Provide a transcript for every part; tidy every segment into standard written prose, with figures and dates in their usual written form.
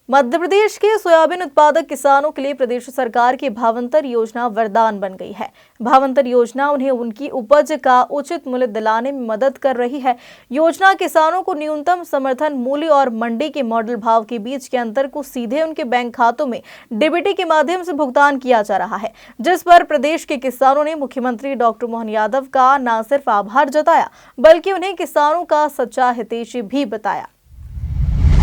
मध्य प्रदेश के सोयाबीन उत्पादक किसानों के लिए प्रदेश सरकार की भावांतर योजना वरदान बन गई है। भावांतर योजना उन्हें उनकी उपज का उचित मूल्य दिलाने में मदद कर रही है। योजना किसानों को न्यूनतम समर्थन मूल्य और मंडी के मॉडल भाव के बीच के अंतर को सीधे उनके बैंक खातों में डीबीटी के माध्यम से भुगतान किया जा रहा है, जिस पर प्रदेश के किसानों ने मुख्यमंत्री डॉक्टर मोहन यादव का न सिर्फ आभार जताया बल्कि उन्हें किसानों का सच्चा हितैषी भी बताया।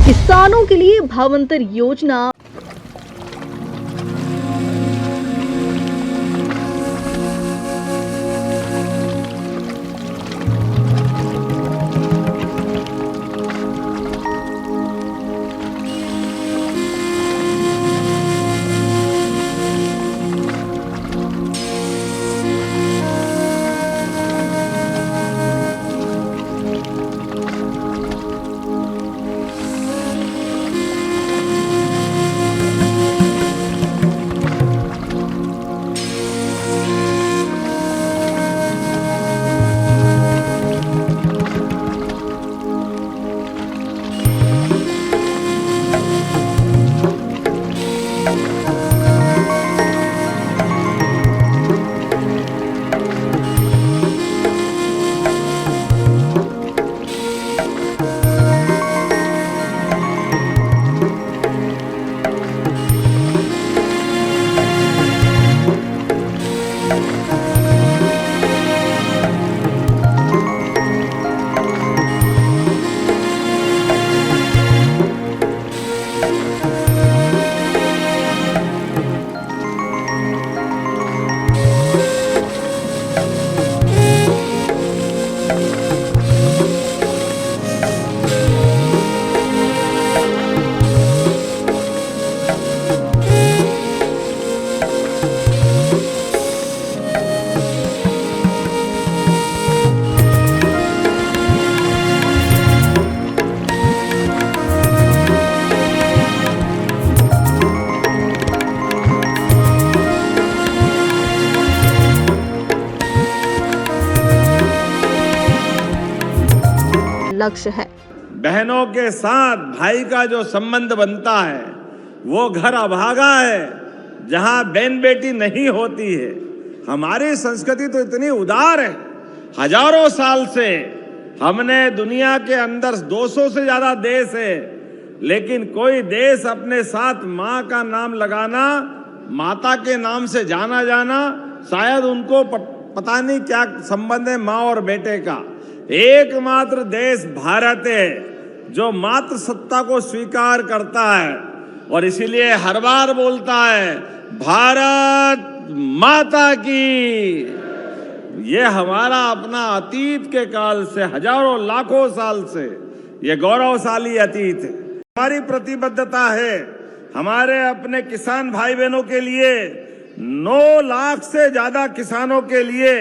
किसानों के लिए भावांतर योजना। लक्ष्य है। बहनों के साथ भाई का जो संबंध बनता है वो घर अभागा है जहां बहन बेटी नहीं होती है। हमारी संस्कृति तो इतनी उदार है, हजारों साल से हमने दुनिया के अंदर 200 से ज्यादा देश है, लेकिन कोई देश अपने साथ माँ का नाम लगाना, माता के नाम से जाना जाना, शायद उनको पता नहीं क्या संबंध है माँ और बेटे का। एकमात्र देश भारत है जो मातृ सत्ता को स्वीकार करता है और इसीलिए हर बार बोलता है भारत माता की। ये हमारा अपना अतीत के काल से, हजारों लाखों साल से ये गौरवशाली अतीत है। हमारी प्रतिबद्धता है हमारे अपने किसान भाई बहनों के लिए। 9 लाख से ज्यादा किसानों के लिए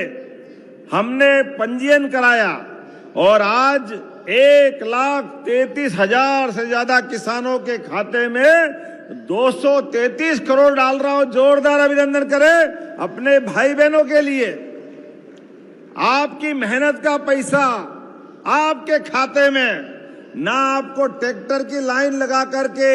हमने पंजीयन कराया और आज 1,33,000 से ज्यादा किसानों के खाते में 233 करोड़ डाल रहा हूं। जोरदार अभिनंदन करें अपने भाई बहनों के लिए। आपकी मेहनत का पैसा आपके खाते में, ना आपको ट्रैक्टर की लाइन लगा करके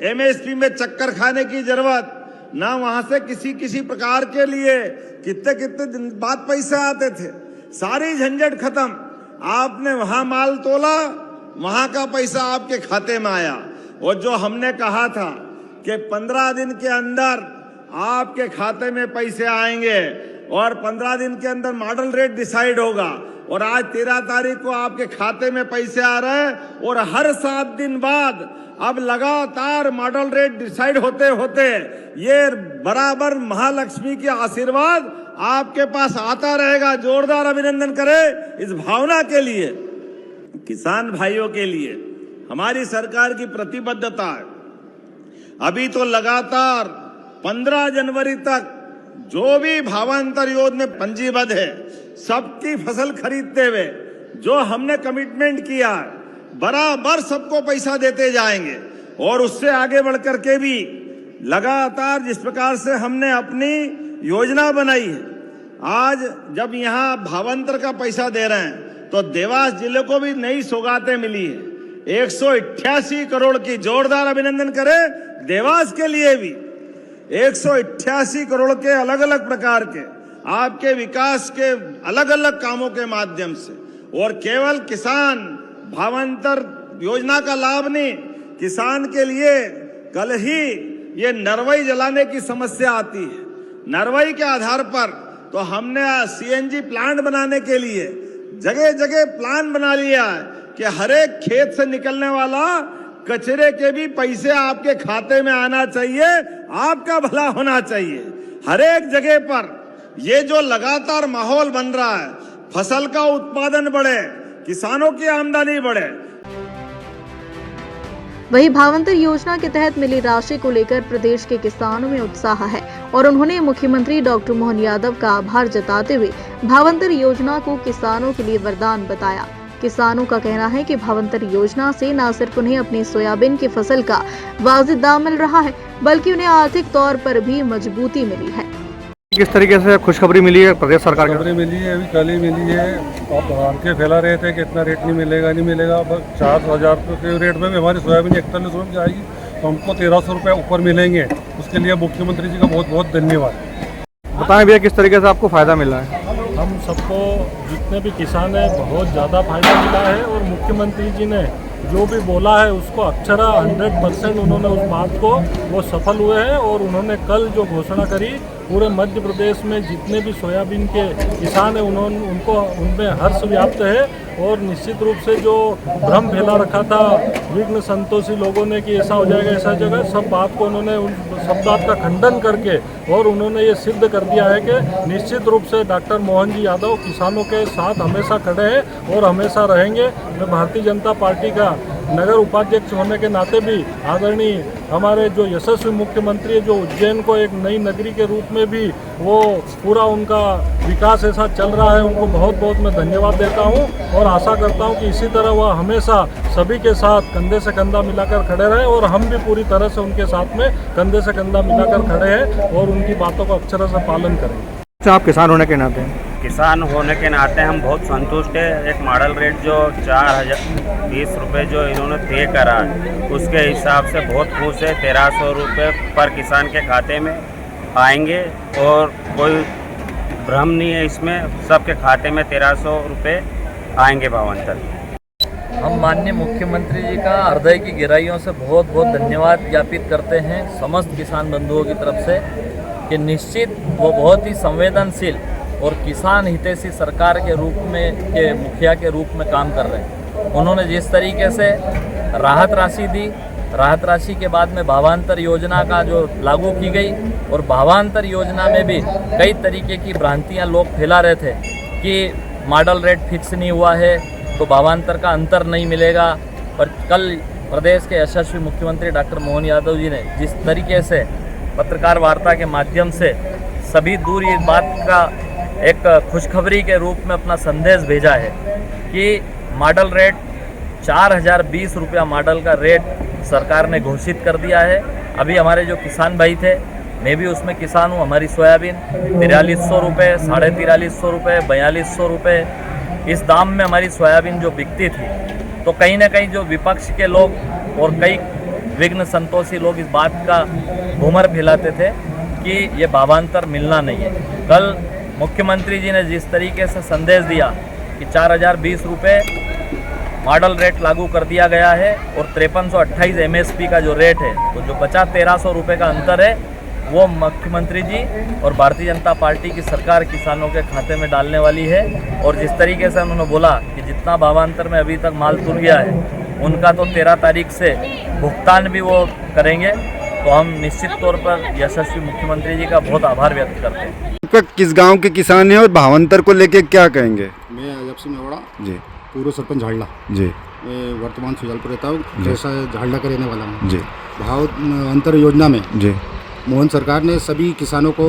एमएसपी में चक्कर खाने की जरूरत, ना वहां से किसी प्रकार के लिए कितने दिन बाद पैसे आते थे। सारी झंझट खत्म। आपने वहां माल तोला, वहां का पैसा आपके खाते में आया। और जो हमने कहा था कि 15 दिन के अंदर आपके खाते में पैसे आएंगे और 15 दिन के अंदर मॉडल रेट डिसाइड होगा, और आज 13 तारीख को आपके खाते में पैसे आ रहे हैं और हर 7 दिन बाद अब लगातार मॉडल रेट डिसाइड होते होते ये बराबर महालक्ष्मी के आशीर्वाद आपके पास आता रहेगा। जोरदार अभिनंदन करें इस भावना के लिए। किसान भाइयों के लिए हमारी सरकार की प्रतिबद्धता है। अभी तो लगातार 15 जनवरी तक जो भी भावांतर योजना में पंजीबद्ध है सबकी फसल खरीदते हुए जो हमने कमिटमेंट किया है, बराबर सबको पैसा देते जाएंगे। और उससे आगे बढ़कर के भी लगातार जिस प्रकार से हमने अपनी योजना बनाई है, आज जब यहाँ भावांतर का पैसा दे रहे हैं तो देवास जिले को भी नई सौगातें मिली है। 188 करोड़ की जोरदार अभिनंदन करें। देवास के लिए भी 188 करोड़ के अलग अलग प्रकार के आपके विकास के अलग अलग कामों के माध्यम से, और केवल किसान भावांतर योजना का लाभ नहीं, किसान के लिए कल ही ये नरवई जलाने की समस्या आती है। नरवई के आधार पर तो हमने सीएनजी प्लांट बनाने के लिए जगह जगह प्लान बना लिया है कि हर एक खेत से निकलने वाला कचरे के भी पैसे आपके खाते में आना चाहिए, आपका भला होना चाहिए। हर एक जगह पर ये जो लगातार माहौल बन रहा है, फसल का उत्पादन बढ़े, किसानों की आमदनी बढ़े। वहीं भावांतर योजना के तहत मिली राशि को लेकर प्रदेश के किसानों में उत्साह है और उन्होंने मुख्यमंत्री डॉक्टर मोहन यादव का आभार जताते हुए भावांतर योजना को किसानों के लिए वरदान बताया। किसानों का कहना है कि भावांतर योजना से न सिर्फ उन्हें अपनी सोयाबीन की फसल का वाजिब दाम मिल रहा है, बल्कि उन्हें आर्थिक तौर पर भी मजबूती मिली है। किस तरीके से खुशखबरी मिली है प्रदेश सरकार की? खबरें मिली है, अभी कल ही मिली है। आप भाग के फैला रहे थे कि इतना रेट नहीं मिलेगा, नहीं मिलेगा। 4,000 रुपये के रेट में भी हमारी सोयाबीन 41 रुपये जाएगी, तो हमको 1,300 रुपये ऊपर मिलेंगे। उसके लिए मुख्यमंत्री जी का बहुत बहुत धन्यवाद। बताएं भैया किस तरीके से आपको फ़ायदा मिला है? हम सबको जितने भी किसान हैं बहुत ज़्यादा फायदा मिला है, और मुख्यमंत्री जी ने जो भी बोला है उसको अक्षरा 100% उन्होंने उस बात को वो सफल हुए हैं। और उन्होंने कल जो घोषणा करी, पूरे मध्य प्रदेश में जितने भी सोयाबीन के किसान हैं उनको उनमें हर्ष व्याप्त है। और निश्चित रूप से जो भ्रम फैला रखा था विघ्न संतोषी लोगों ने कि ऐसा हो जाएगा ऐसा जगह, सब बात को उन्होंने उन सब बात का खंडन करके और उन्होंने ये सिद्ध कर दिया है कि निश्चित रूप से डॉक्टर मोहन जी यादव किसानों के साथ हमेशा खड़े हैं और हमेशा रहेंगे। मैं भारतीय जनता पार्टी का नगर उपाध्यक्ष होने के नाते भी आदरणीय हमारे जो यशस्वी मुख्यमंत्री है, जो उज्जैन को एक नई नगरी के रूप में भी वो पूरा उनका विकास ऐसा चल रहा है, उनको बहुत बहुत मैं धन्यवाद देता हूं। और आशा करता हूं कि इसी तरह वह हमेशा सभी के साथ कंधे से कंधा मिलाकर खड़े रहे, और हम भी पूरी तरह से उनके साथ में कंधे से कंधा मिलाकर खड़े हैं और उनकी बातों का अक्षरशः पालन करेंगे। आप किसान होने के नाते? किसान होने के नाते हम बहुत संतुष्ट है। एक मॉडल रेट जो 4,020 रुपये जो इन्होंने तय करा है, उसके हिसाब से बहुत खुश है। 1,300 रुपये पर किसान के खाते में आएंगे और कोई भ्रम नहीं है इसमें, सबके खाते में 1,300 रुपये आएंगे भावांतर। हम माननीय मुख्यमंत्री जी का हृदय की गहराइयों से बहुत बहुत धन्यवाद ज्ञापित करते हैं समस्त किसान बंधुओं की तरफ से कि निश्चित वो बहुत ही संवेदनशील और किसान हितैषी सरकार के रूप में के मुखिया के रूप में काम कर रहे हैं। उन्होंने जिस तरीके से राहत राशि दी, राहत राशि के बाद में भावांतर योजना का जो लागू की गई, और भावांतर योजना में भी कई तरीके की भ्रांतियां लोग फैला रहे थे कि मॉडल रेट फिक्स नहीं हुआ है तो भावांतर का अंतर नहीं मिलेगा। पर कल प्रदेश के यशस्वी मुख्यमंत्री डॉक्टर मोहन यादव जी ने जिस तरीके से पत्रकार वार्ता के माध्यम से सभी दूर इस बात का एक खुशखबरी के रूप में अपना संदेश भेजा है कि मॉडल रेट 4,020 रुपया मॉडल का रेट सरकार ने घोषित कर दिया है। अभी हमारे जो किसान भाई थे, मैं भी उसमें किसान हूँ, हमारी सोयाबीन 4,300 रुपये, 4,500 रुपये, 4,200 रुपये इस दाम में हमारी सोयाबीन जो बिकती थी। तो कहीं ना कहीं जो विपक्ष के लोग और कई विघ्न संतोषी लोग इस बात का घूमर फैलाते थे कि ये भावांतर मिलना नहीं है। कल मुख्यमंत्री जी ने जिस तरीके से संदेश दिया कि 4,020 रुपये मॉडल रेट लागू कर दिया गया है और 5328 MSP का जो रेट है, तो जो 50-1,300 रुपये का अंतर है वो मुख्यमंत्री जी और भारतीय जनता पार्टी की सरकार किसानों के खाते में डालने वाली है। और जिस तरीके से उन्होंने बोला कि जितना भावांतर में अभी तक माल तुल गया है उनका तो 13 तारीख से भुगतान भी वो करेंगे। तो हम निश्चित तौर पर यशस्वी मुख्यमंत्री जी का बहुत आभार व्यक्त करते हैं। किस गांव के किसान हैं और भावांतर को लेके क्या कहेंगे? मैं अजब सिंह मेवाड़ा जी, पूर्व सरपंच झाड़ला जी, मैं वर्तमान सुजालपुर रहता हूँ, जैसा झाड़ला का रहने वाला हूँ जी। भाव अंतर योजना में जी मोहन सरकार ने सभी किसानों को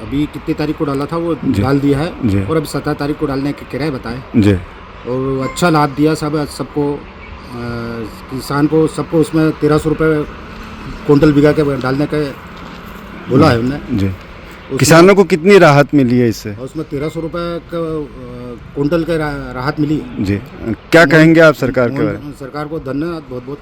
अभी कितनी तारीख को डाला था वो डाल दिया है जी। और अभी 17 तारीख को डालने के किराए बताए जी, और अच्छा लाभ दिया सबको किसान को सबको उसमें 1,300 रुपये कुंटल बीघा के डालने का बोला है उन्होंने जी। किसानों को कितनी राहत मिली है इससे? उसमें 1300 रुपये का कुंटल का राहत मिली। जी, क्या कहेंगे आप सरकार के बारे में? सरकार को धन्यवाद बहुत बहुत।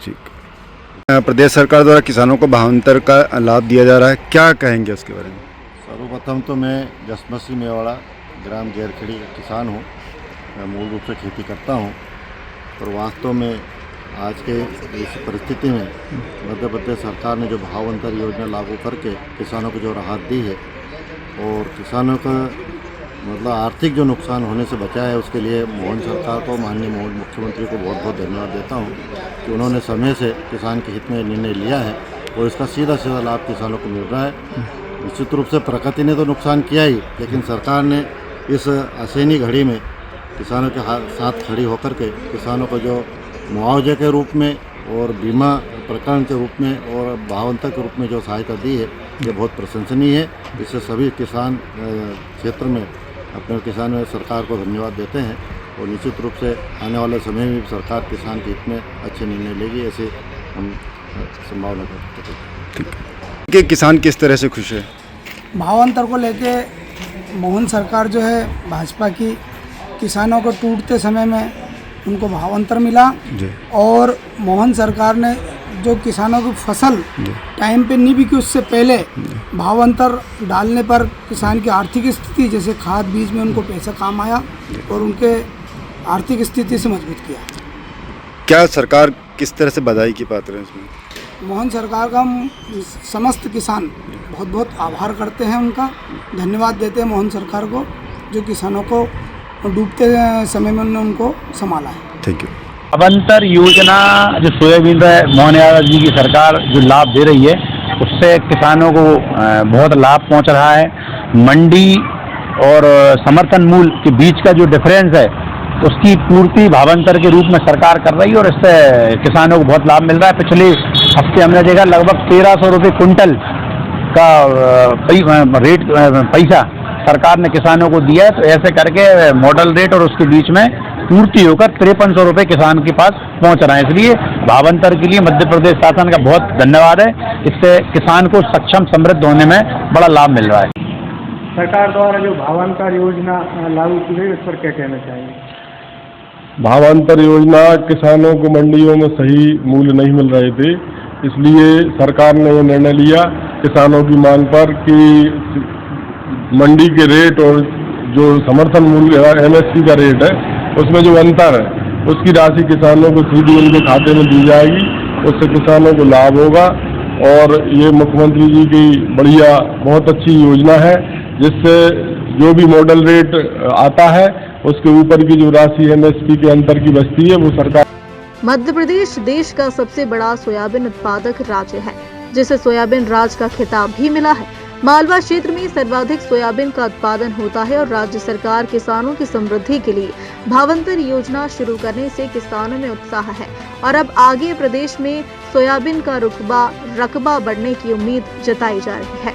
ठीक। प्रदेश सरकार द्वारा किसानों को भावांतर का लाभ दिया जा रहा है, क्या कहेंगे उसके बारे में? सर्वप्रथम तो मैं जसमत सिंह मेवाड़ा ग्राम गैरखेड़ी का किसान हूँ। मैं मूल रूप से खेती करता हूँ और वास्तव में आज के इस परिस्थिति में मध्य प्रदेश सरकार ने जो भावांतर योजना लागू करके किसानों को जो राहत दी है और किसानों का मतलब आर्थिक जो नुकसान होने से बचा है, उसके लिए मोहन सरकार को, माननीय मुख्यमंत्री को बहुत बहुत धन्यवाद देता हूँ कि उन्होंने समय से किसान के हित में निर्णय लिया है और इसका सीधा सीधा लाभ किसानों को मिल रहा है। निश्चित रूप से प्रकृति ने तो नुकसान किया ही, लेकिन सरकार ने इस असहनीय घड़ी में किसानों के साथ खड़ी होकर के किसानों को जो मुआवजे के रूप में और बीमा प्रकरण के रूप में और भावांतर के रूप में जो सहायता दी है, ये बहुत प्रशंसनीय है। इससे सभी किसान क्षेत्र में अपने किसान सरकार को धन्यवाद देते हैं और निश्चित रूप से आने वाले समय में भी सरकार किसान के हित में अच्छे निर्णय लेगी, ऐसे हम संभावना करते हैं। कि किसान किस तरह से खुश है? भावांतर को लेके मोहन सरकार जो है भाजपा की, किसानों को टूटते समय में उनको भावांतर मिला और मोहन सरकार ने जो किसानों की फसल टाइम पे नहीं बिकी उससे पहले भावांतर डालने पर किसान की आर्थिक स्थिति, जैसे खाद बीज में उनको पैसा काम आया और उनके आर्थिक स्थिति से मजबूत किया। क्या सरकार किस तरह से बधाई की पात्र है इसमें? मोहन सरकार का हम समस्त किसान बहुत बहुत आभार करते हैं, उनका धन्यवाद देते हैं मोहन सरकार को, जो किसानों को डूबते समय में उन्होंने उनको संभाला है। Thank you. भावांतर योजना जो सोयाबीन पर मोहन यादव जी की सरकार जो लाभ दे रही है, उससे किसानों को बहुत लाभ पहुंच रहा है। मंडी और समर्थन मूल्य के बीच का जो डिफरेंस है, उसकी पूर्ति भावांतर के रूप में सरकार कर रही है और इससे किसानों को बहुत लाभ मिल रहा है। पिछले हफ्ते हमने देखा लगभग 1300 रुपये कुंटल का रेट पैसा सरकार ने किसानों को दिया है। तो ऐसे करके मॉडल रेट और उसके बीच में पूर्ति होकर 5300 रुपये किसान के पास पहुंच रहा है। इसलिए भावांतर के लिए मध्य प्रदेश शासन का बहुत धन्यवाद है। इससे किसान को सक्षम समृद्ध होने में बड़ा लाभ मिल रहा है। सरकार द्वारा जो भावांतर योजना लागू की गई, उस पर क्या कहना चाहिए? भावांतर योजना किसानों को मंडियों में सही मूल्य नहीं मिल रहे थे, इसलिए सरकार ने ये निर्णय लिया किसानों की मांग पर कि मंडी के रेट और जो समर्थन मूल्य MSP का रेट है, उसमें जो अंतर है, उसकी राशि किसानों को सीधी उनके खाते में दी जाएगी। उससे किसानों को लाभ होगा और ये मुख्यमंत्री जी की बढ़िया बहुत अच्छी योजना है, जिससे जो भी मॉडल रेट आता है उसके ऊपर की जो राशि MSP के अंतर की बचती है, वो सरकार। मध्य प्रदेश देश का सबसे बड़ा सोयाबीन उत्पादक राज्य है, जिसे सोयाबीन राज का खिताब भी मिला है। मालवा क्षेत्र में सर्वाधिक सोयाबीन का उत्पादन होता है और राज्य सरकार किसानों की समृद्धि के लिए भावांतर योजना शुरू करने से किसानों में उत्साह है और अब आगे प्रदेश में सोयाबीन का रकबा बढ़ने की उम्मीद जताई जा रही है।